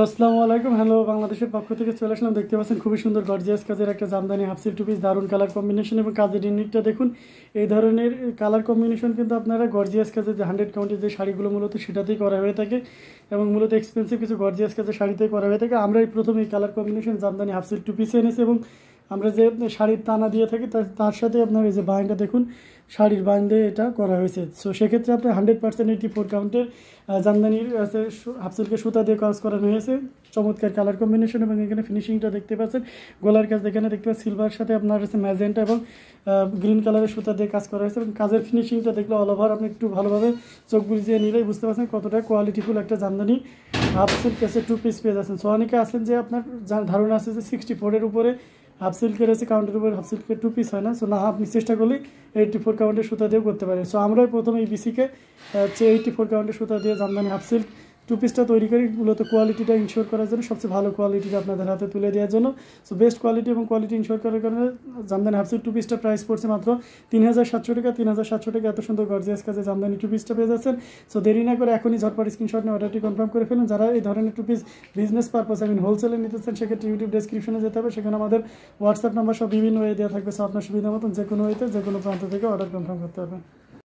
আসসালামু আলাইকুম। হ্যালো, বাংলাদেশের পক্ষ থেকে চলে আসলাম। দেখতে পাচ্ছেন খুবই সুন্দর গর্জিয়াস কাজের একটা Jamdani half silk two piece, দারুণ কালার কম্বিনেশন এবং কাজের ইউনিটটা দেখুন। এই ধরনের কালার কম্বিনেশন কিন্তু আপনারা গর্জিয়াস কাজের যে 100 কাউন্টের যে শাড়িগুলো মূলত সেটাতেই করা হয়ে থাকে এবং মূলত এক্সপেন্সিভ কিছু গর্জিয়াস কাজের শাড়িতেই করা হয়ে থাকে। আমরা এই প্রথম এই colour combination Jamdani half silk two পিসে এনেছি এবং আমরা যে শাড়ির টানা দিয়ে থাকি তার সাথে আপনার এই যে বাইনটা দেখুন, শাড়ির বাইন দিয়ে এটা করা হয়েছে। সো সেক্ষেত্রে আপনার 100% 84 কাউন্টের জামদানির হাফ সিল্কের সুতা দিয়ে কাজ করানো হয়েছে। চমৎকার কালার কম্বিনেশন এবং এখানে ফিনিশিংটা দেখতে পাচ্ছেন। গলার কাজ এখানে দেখতে পাচ্ছেন সিলভার সাথে আপনার হচ্ছে ম্যাজেন্টা এবং গ্রিন কালারের সুতা দিয়ে কাজ করা হয়েছে এবং কাজের ফিনিশিংটা দেখলে অল ওভার আপনি একটু ভালোভাবে চোখ বুঝিয়ে নিলেই বুঝতে পারছেন কতটা কোয়ালিটিফুল একটা জামদানি হাফ সিল্ক কেসে টু পিস পেয়ে যাচ্ছেন। সো অনেকে আছেন যে আপনার ধারণা আছে যে 64-এর উপরে হাফ সিল্কের আছে, কাউন্টের উপরে হাফ সিল্কের টু পিস হয় না। সো না, আপনি চেষ্টা করলেই 84 কাউন্টের সুতা দিয়েও করতে পারেন। সো আমরাই প্রথমে এই বিসিকে 84 কাউন্টের সুতা দিয়ে জামদানি হাফ সিল্ক টু পিসটা তৈরি করি মূলত কোয়ালিটিটা ইনশিওর করার জন্য, সবচেয়ে ভালো কোয়ালিটিটা আপনাদের হাতে তুলে দেওয়ার জন্য। সো বেস্ট কোয়ালিটি এবং কোয়ালিটি ইনশিওর করার কারণে জামদানি হাফ সিল্ক টু পিসটা প্রাইস পড়ছে মাত্র 3700 টাকা। 3700 টাকা এত সুন্দর গর্জিয়াস কাজে জামদানি টু পিসটা পেয়ে যাচ্ছেন। সো দেরি না করে এখনই ঝটপট স্ক্রিনশট নিয়ে অর্ডারটি কনফার্ম করে ফেলুন। যারা এই ধরনের টু পিস বিজনেস পারপাস হোলসেলে নিতে চান সেক্ষেত্রে ইউটিউব ডেসক্রিপশনে যেতে হবে, সেখানে আমাদের হোয়াটসঅ্যাপ নাম্বার সব বিভিন্ন ওয়ে দেওয়া থাকবে। সো আপনার সুবিধা মতন যে কোনো ওয়েতে যে কোনো প্রান্ত থেকে অর্ডার কনফার্ম করতে হবে।